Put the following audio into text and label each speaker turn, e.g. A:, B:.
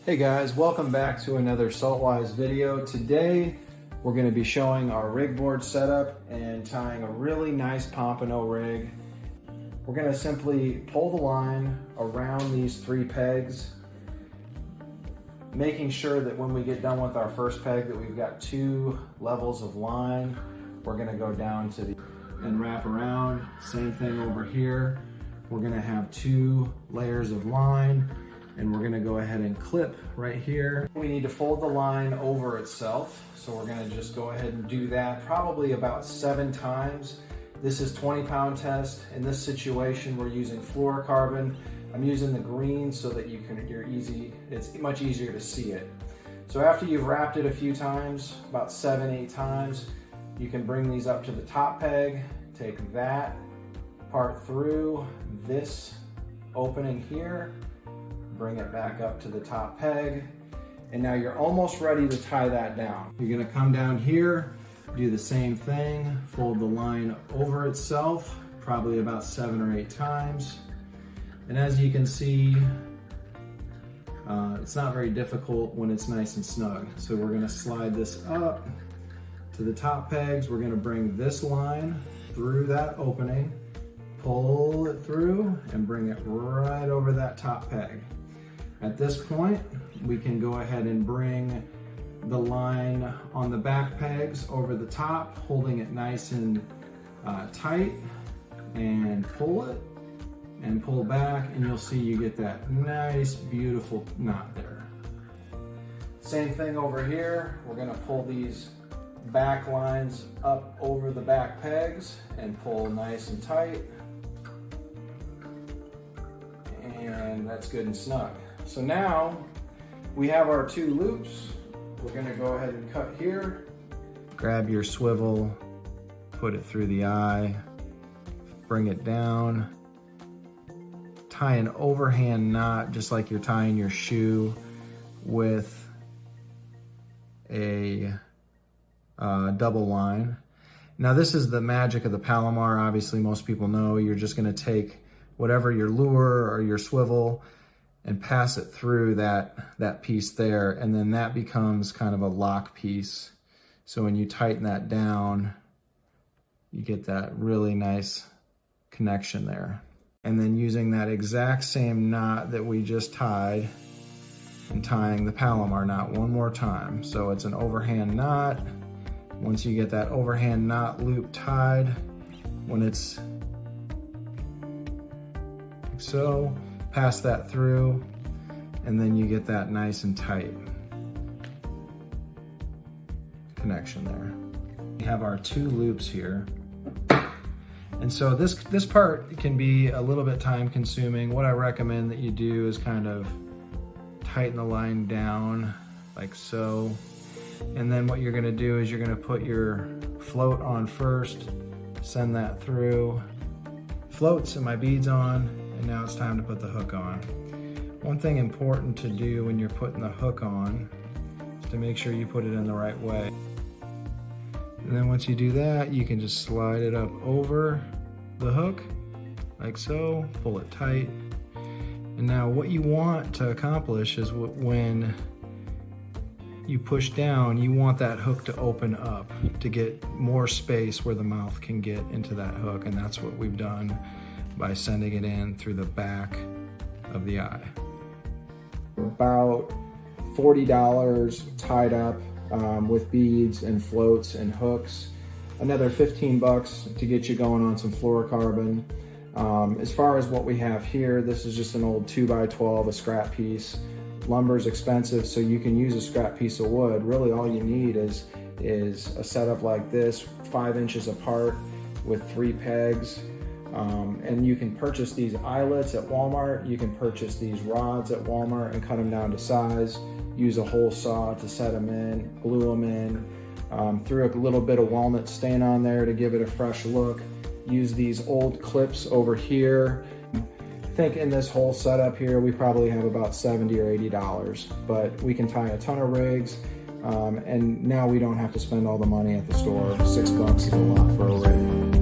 A: Hey guys, welcome back to another Saltwise video. Today we're going to be showing our rig board setup and tying a really nice pompano rig. We're going to simply pull the line around these 3 pegs, making sure that when we get done with our first peg that we've got 2 levels of line. We're going to go down to the and wrap around. Same thing over here. We're going to have 2 layers of line. And we're gonna go ahead and clip right here. We need to fold the line over itself. So we're gonna just go ahead and do that probably about 7 times. This is 20-pound test. In this situation, we're using fluorocarbon. I'm using the green so that it's much easier to see it. So after you've wrapped it a few times, about 7-8 times, you can bring these up to the top peg, take that part through this opening here, bring it back up to the top peg, and now you're almost ready to tie that down. You're gonna come down here, do the same thing, fold the line over itself, probably about 7 or 8 times. And as you can see, it's not very difficult when it's nice and snug. So we're gonna slide this up to the top pegs. We're gonna bring this line through that opening, pull it through, and bring it right over that top peg. At this point, we can go ahead and bring the line on the back pegs over the top, holding it nice and tight, and pull it and pull back, and you'll see you get that nice, beautiful knot there. Same thing over here. We're gonna pull these back lines up over the back pegs and pull nice and tight. And that's good and snug. So now we have our 2 loops. We're gonna go ahead and cut here. Grab your swivel, put it through the eye, bring it down, tie an overhand knot just like you're tying your shoe with a double line. Now this is the magic of the Palomar. Obviously most people know you're just gonna take whatever your lure or your swivel and pass it through that piece there, and then that becomes kind of a lock piece. So when you tighten that down, you get that really nice connection there. And then using that exact same knot that we just tied and tying the Palomar knot one more time. So it's an overhand knot. Once you get that overhand knot loop tied, when it's like so, pass that through, and then you get that nice and tight connection there. We have our 2 loops here. And so this part can be a little bit time consuming. What I recommend that you do is kind of tighten the line down like so. And then what you're gonna do is you're gonna put your float on first, send that through, floats and my beads on, and now it's time to put the hook on. One thing important to do when you're putting the hook on is to make sure you put it in the right way. And then once you do that, you can just slide it up over the hook, like so, pull it tight. And now what you want to accomplish is when you push down, you want that hook to open up to get more space where the mouth can get into that hook, and that's what we've done by sending it in through the back of the eye. About $40 tied up with beads and floats and hooks. Another 15 bucks to get you going on some fluorocarbon. As far as what we have here, this is just an old 2x12, a scrap piece. Lumber's expensive, so you can use a scrap piece of wood. Really all you need is a setup like this, 5 inches apart with 3 pegs. And you can purchase these eyelets at Walmart. You can purchase these rods at Walmart and cut them down to size. Use a hole saw to set them in, glue them in. Threw a little bit of walnut stain on there to give it a fresh look. Use these old clips over here. I think in this whole setup here, we probably have about $70 or $80, but we can tie a ton of rigs. And now we don't have to spend all the money at the store. $6 is a lot for a rig.